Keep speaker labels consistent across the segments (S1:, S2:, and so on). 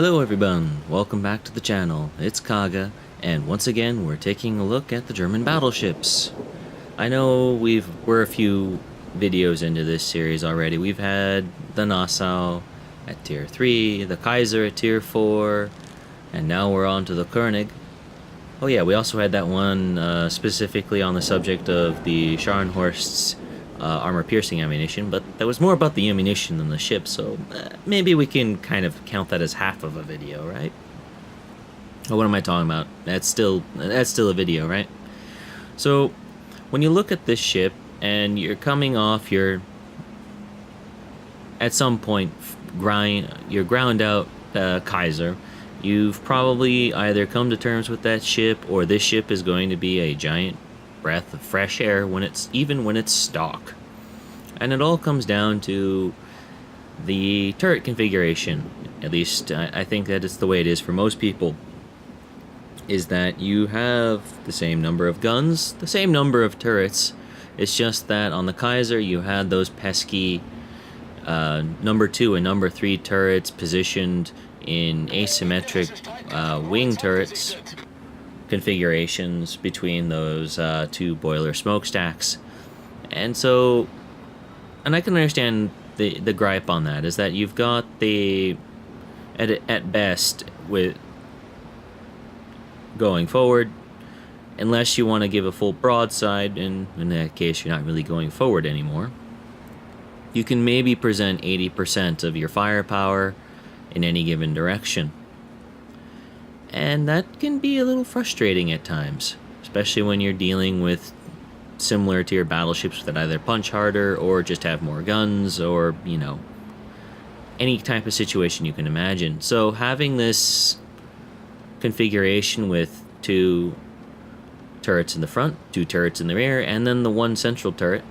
S1: Hello everyone, welcome back to the channel. It's Kaga, and once again we're taking a look at the German battleships. I know we're a few videos into this series already. We've had the Nassau at tier 3, the Kaiser at tier 4, and now we're on to the König. Oh yeah, we also had that one specifically on the subject of the Scharnhorst's armor-piercing ammunition, but that was more about the ammunition than the ship, so maybe we can kind of count that as half of a video, right? Oh, what am I talking about? That's still a video, right? So, when you look at this ship, and you're coming off your, at some point, you're ground out Kaiser, you've probably either come to terms with that ship, or this ship is going to be a giant breath of fresh air when it's stock. And it all comes down to the turret configuration. At least I think that it's the way it is for most people, is that you have the same number of guns, the same number of turrets. It's just that on the Kaiser you had those pesky number 2 and number 3 turrets positioned in asymmetric wing turrets configurations between those two boiler smokestacks. And so, and I can understand the gripe on that, is that you've got the, at best, with going forward, unless you want to give a full broadside, and in that case you're not really going forward anymore, you can maybe present 80% of your firepower in any given direction. And that can be a little frustrating at times, especially when you're dealing with similar to your battleships that either punch harder or just have more guns, or, you know, any type of situation you can imagine. So having this configuration with 2 turrets in the front, 2 turrets in the rear, and then the 1 central turret,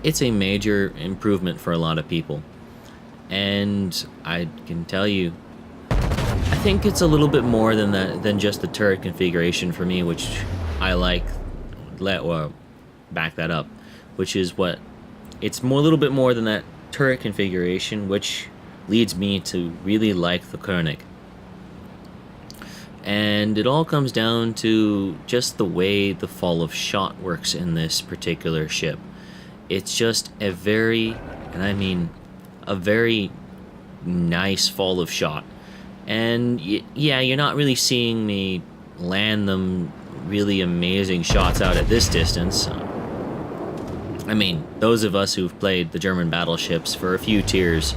S1: it's a major improvement for a lot of people. And I can tell you, I think it's a little bit more than that, than just the turret configuration for me, which I like. Back that up, which is what it's more, a little bit more than that turret configuration, which leads me to really like the König. And it all comes down to just the way the fall of shot works in this particular ship. It's just a very, and I mean a very nice fall of shot. And yeah, you're not really seeing me land them really amazing shots out at this distance. I mean, those of us who've played the German battleships for a few tiers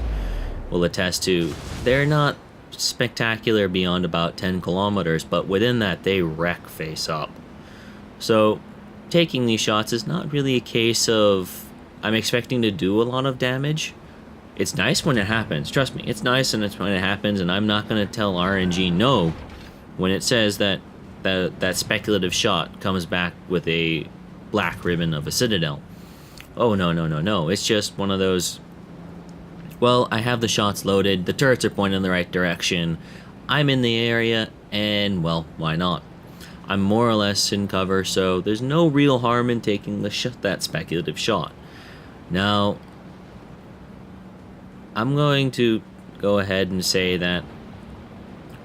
S1: will attest to, they're not spectacular beyond about 10 kilometers, but within that they wreck face up. So taking these shots is not really a case of I'm expecting to do a lot of damage. It's nice when it happens, trust me, it's nice and it's when it happens, and I'm not going to tell RNG no when it says that that speculative shot comes back with a black ribbon of a citadel. Oh, no. It's just one of those, well, I have the shots loaded, the turrets are pointing in the right direction, I'm in the area, and, well, why not? I'm more or less in cover, so there's no real harm in taking that speculative shot. Now, I'm going to go ahead and say that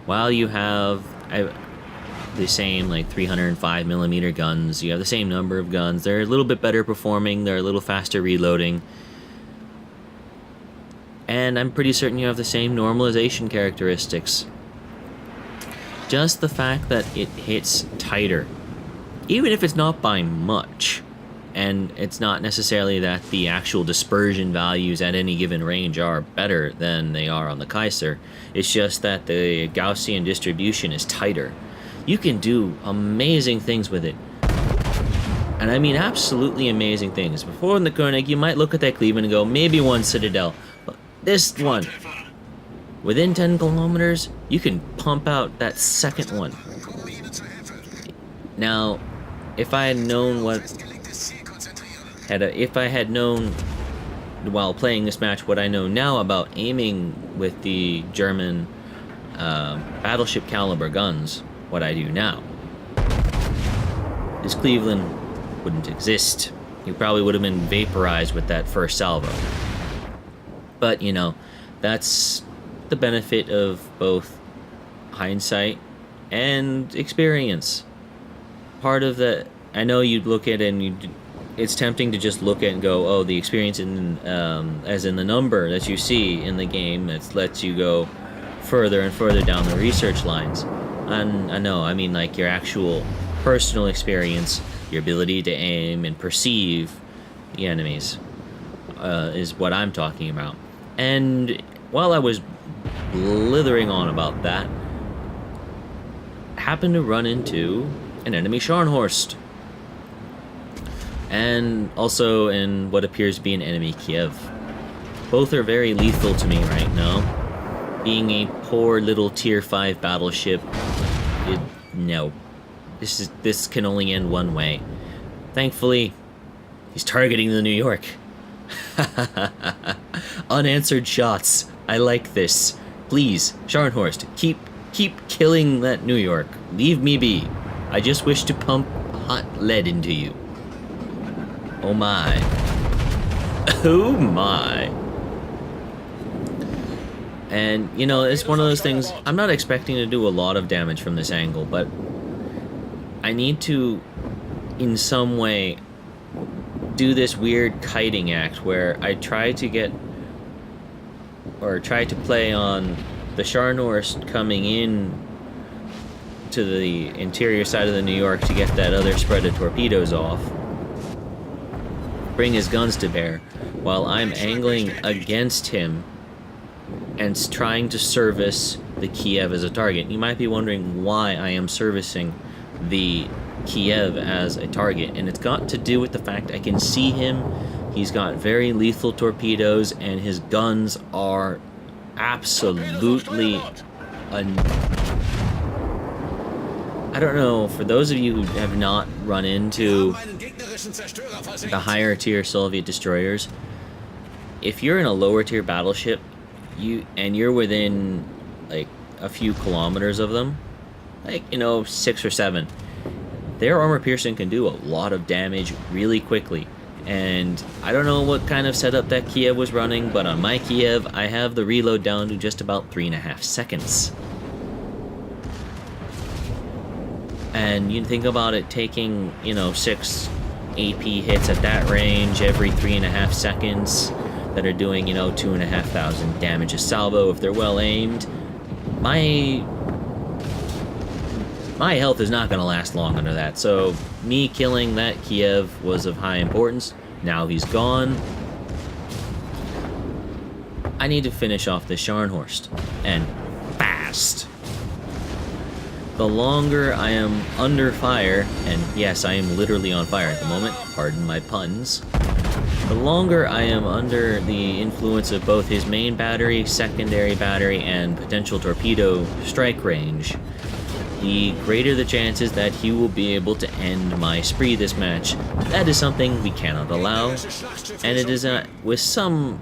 S1: while you have the same, like, 305mm guns, you have the same number of guns, they're a little bit better performing, they're a little faster reloading, and I'm pretty certain you have the same normalization characteristics. Just the fact that it hits tighter, even if it's not by much, and it's not necessarily that the actual dispersion values at any given range are better than they are on the Kaiser, it's just that the Gaussian distribution is tighter. You can do amazing things with it. And I mean absolutely amazing things. Before in the König, you might look at that Cleveland and go, maybe 1 citadel. But this one, within 10 kilometers, you can pump out that second one. Now, if I had known if I had known while playing this match what I know now about aiming with the German battleship caliber guns, what I do now, this Cleveland wouldn't exist. He probably would have been vaporized with that first salvo. But, you know, that's the benefit of both hindsight and experience. Part of the, I know you'd look at it and it's tempting to just look at and go, oh, the experience in as in the number that you see in the game that lets you go further and further down the research lines. And I know, I mean, like your actual personal experience, your ability to aim and perceive the enemies is what I'm talking about. And while I was blithering on about that, happened to run into an enemy Scharnhorst, and also in what appears to be an enemy Kiev. Both are very lethal to me right now. Being a poor little tier 5 battleship, no. This can only end one way. Thankfully, he's targeting the New York. Unanswered shots. I like this. Please, Scharnhorst, keep killing that New York. Leave me be. I just wish to pump hot lead into you. Oh my. Oh my. And, you know, it's one of those things, I'm not expecting to do a lot of damage from this angle, but I need to, in some way, do this weird kiting act where I try to get, or try to play on the Scharnhorst coming in to the interior side of the New York to get that other spread of torpedoes off. Bring his guns to bear, while I'm angling against him and trying to service the Kiev as a target. You might be wondering why I am servicing the Kiev as a target, and it's got to do with the fact I can see him. He's got very lethal torpedoes, and his guns are absolutely I don't know, for those of you who have not run into the higher tier Soviet destroyers, if you're in a lower tier battleship, you're within like a few kilometers of them, like, you know, 6 or 7, their armor piercing can do a lot of damage really quickly. And I don't know what kind of setup that Kiev was running, but on my Kiev, I have the reload down to just about 3.5 seconds. And you think about it taking, you know, 6 AP hits at that range every 3.5 seconds that are doing, you know, 2,500 damage a salvo if they're well aimed. My health is not going to last long under that, so me killing that Kiev was of high importance. Now he's gone. I need to finish off this Scharnhorst, and fast. The longer I am under fire, and yes, I am literally on fire at the moment, pardon my puns. The longer I am under the influence of both his main battery, secondary battery, and potential torpedo strike range, the greater the chances that he will be able to end my spree this match. That is something we cannot allow, and it is with some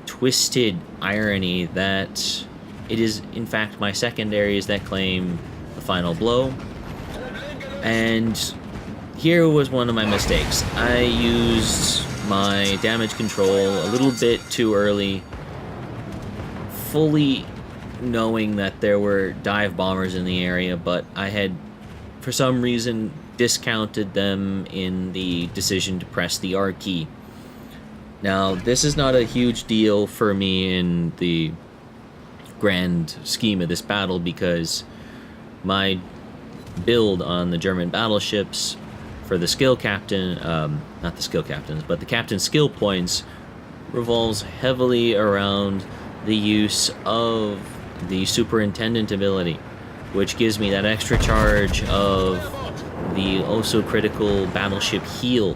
S1: twisted irony that it is in fact my secondaries that claim the final blow. And here was one of my mistakes. I used my damage control a little bit too early, fully knowing that there were dive bombers in the area, but I had, for some reason, discounted them in the decision to press the R key. Now, this is not a huge deal for me in the grand scheme of this battle, because my build on the German battleships for the skill captain, not the skill captains, but the captain's skill points, revolves heavily around the use of the superintendent ability, which gives me that extra charge of the also critical battleship heal,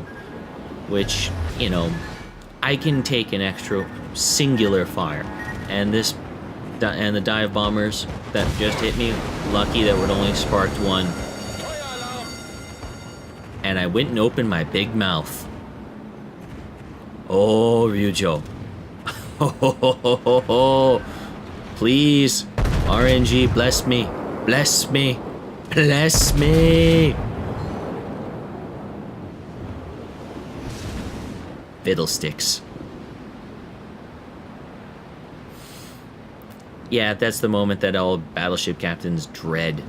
S1: which, you know, I can take an extra singular fire. And this and the dive bombers that just hit me, lucky that it only sparked one. And I went and opened my big mouth. Oh, Ryujo. Please, RNG, bless me. Bless me. Bless me. Fiddlesticks. Yeah, that's the moment that all battleship captains dread.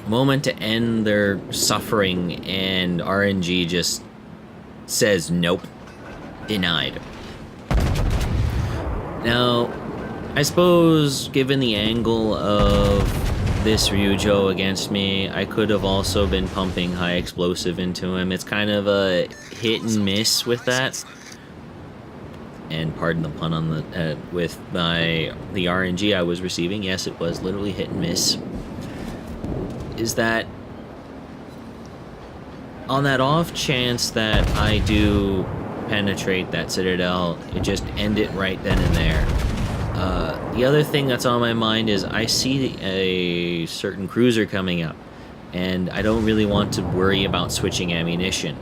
S1: Moment to end their suffering, and RNG just says nope. Denied. Now, I suppose, given the angle of this Ryujo against me, I could have also been pumping high explosive into him. It's kind of a hit and miss with that. And pardon the pun on the with the RNG I was receiving. Yes, it was literally hit and miss. Is that on that off chance that I do penetrate that citadel, it just end it right then and there. The other thing that's on my mind is I see a certain cruiser coming up, and I don't really want to worry about switching ammunition.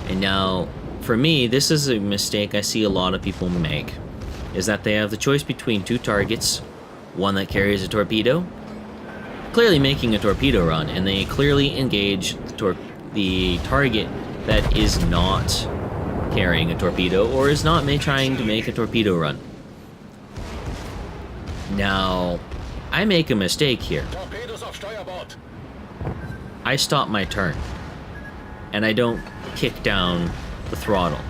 S1: And now, for me, this is a mistake I see a lot of people make, is that they have the choice between two targets, one that carries a torpedo, clearly making a torpedo run, and they clearly engage the target that is not carrying a torpedo or is not trying to make a torpedo run. Now, I make a mistake here. I stop my turn, and I don't kick down the throttle,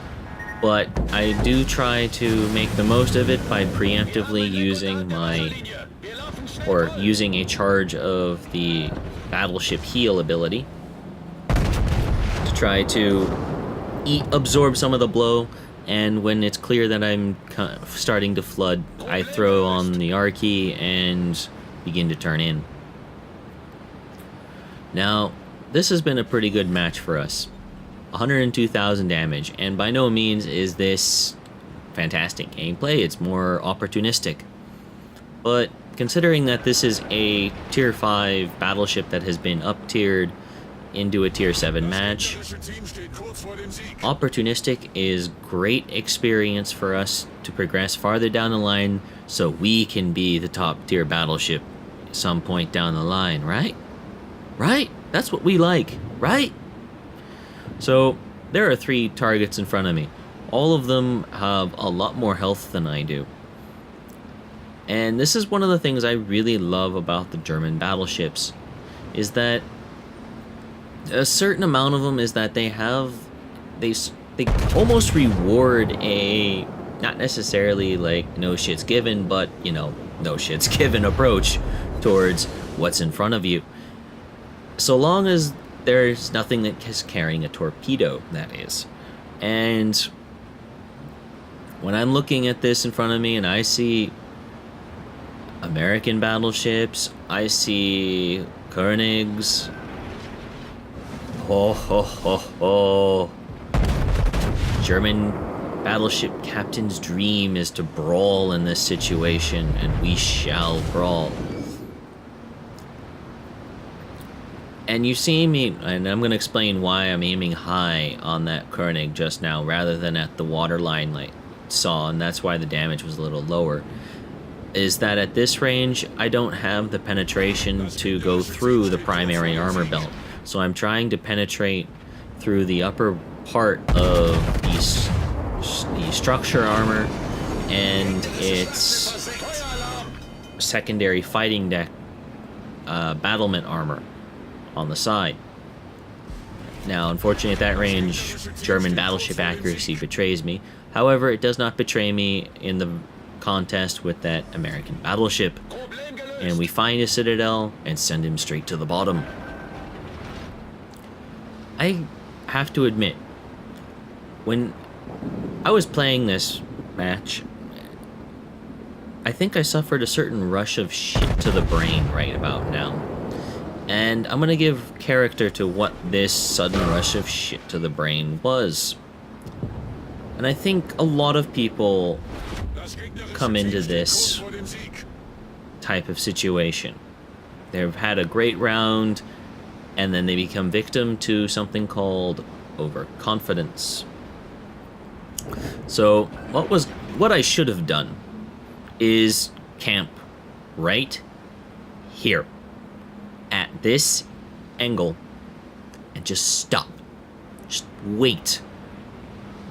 S1: but I do try to make the most of it by preemptively using using a charge of the battleship heal ability to try to absorb some of the blow. And when it's clear that I'm starting to flood, I throw on the R key and begin to turn in. Now, this has been a pretty good match for us. 102,000 damage, and by no means is this fantastic gameplay. It's more opportunistic. But considering that this is a tier 5 battleship that has been up-tiered into a tier 7 match, opportunistic is great experience for us to progress farther down the line so we can be the top tier battleship at some point down the line, right? Right? That's what we like, right? So there are 3 targets in front of me. All of them have a lot more health than I do. And this is one of the things I really love about the German battleships, is that a certain amount of them is that they almost reward a, not necessarily like no shit's given, but you know, no shit's given approach towards what's in front of you. So long as there's nothing that is carrying a torpedo, that is. And when I'm looking at this in front of me and I see American battleships, I see Königs, German battleship captain's dream is to brawl in this situation, and we shall brawl. And you see me, and I'm going to explain why I'm aiming high on that König just now rather than at the waterline like saw, and that's why the damage was a little lower, is that at this range I don't have the penetration to go through the primary armor belt. So I'm trying to penetrate through the upper part of the structure armor and its secondary fighting deck battlement armor on the side. Now, unfortunately, at that range, German battleship accuracy betrays me. However, it does not betray me in the contest with that American battleship. And we find a citadel and send him straight to the bottom. I have to admit, when I was playing this match, I think I suffered a certain rush of shit to the brain right about now. And I'm gonna give character to what this sudden rush of shit to the brain was. And I think a lot of people come into this type of situation. They've had a great round, and then they become victim to something called overconfidence. So what I should have done is camp right here at this angle and just stop. Just wait.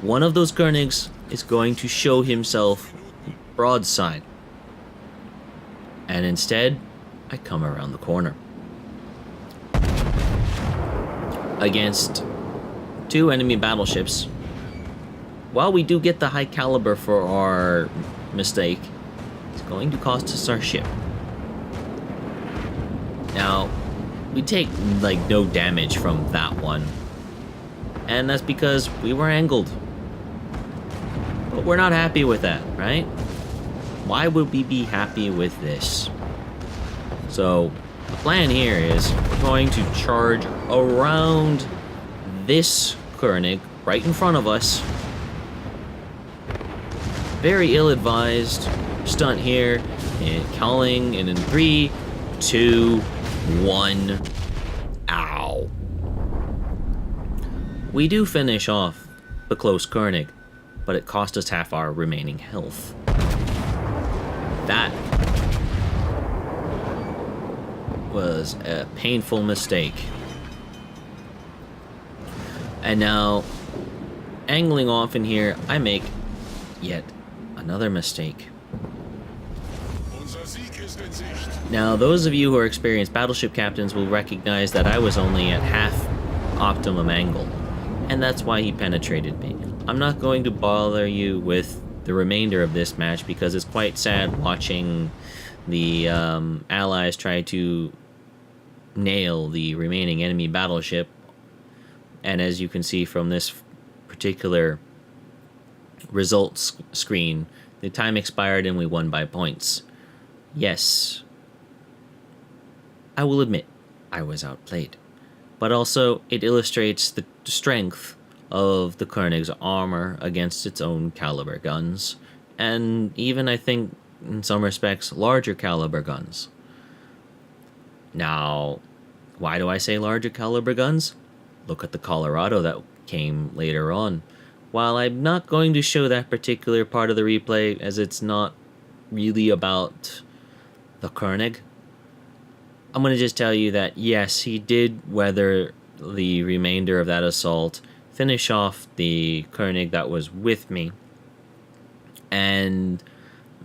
S1: One of those Königs is going to show himself broadside. And instead, I come around the corner. Against 2 enemy battleships. While we do get the high caliber for our mistake, it's going to cost us our ship. Now, we take like no damage from that one. And that's because we were angled. But we're not happy with that, right? Why would we be happy with this? So, the plan here is we're going to charge around this König right in front of us. Very ill-advised stunt here. And calling, and in 3, 2, 1. Ow. We do finish off the close König, but it cost us half our remaining health. That was a painful mistake. And now, angling off in here, I make yet another mistake. Now, those of you who are experienced battleship captains will recognize that I was only at half optimum angle, and that's why he penetrated me. I'm not going to bother you with the remainder of this match because it's quite sad watching the allies try to nail the remaining enemy battleship. And as you can see from this particular results screen, the time expired and we won by points. Yes, I will admit I was outplayed, but also it illustrates the strength of the König's armor against its own caliber guns, and even, I think, in some respects, larger caliber guns. Now, why do I say larger caliber guns? Look at the Colorado that came later on. While I'm not going to show that particular part of the replay, as it's not really about the König, I'm going to just tell you that, yes, he did weather the remainder of that assault, finish off the König that was with me, and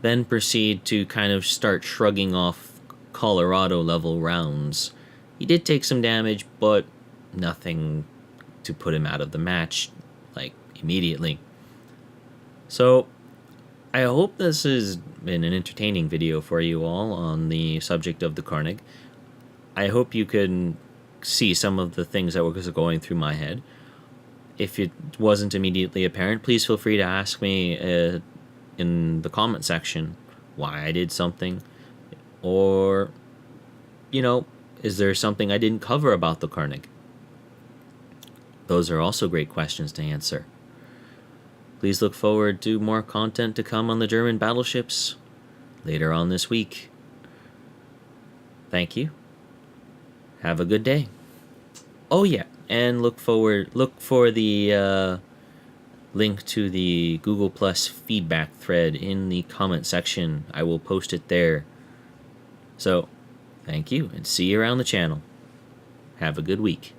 S1: then proceed to kind of start shrugging off Colorado level rounds. He did take some damage, but nothing to put him out of the match, like, immediately. So, I hope this has been an entertaining video for you all on the subject of the König. I hope you can see some of the things that were going through my head. If it wasn't immediately apparent, please feel free to ask me in the comment section why I did something. Or, you know, is there something I didn't cover about the König? Those are also great questions to answer. Please look forward to more content to come on the German battleships later on this week. Thank you. Have a good day. Oh yeah, and look for the link to the Google Plus feedback thread in the comment section. I will post it there. So, thank you, and see you around the channel. Have a good week.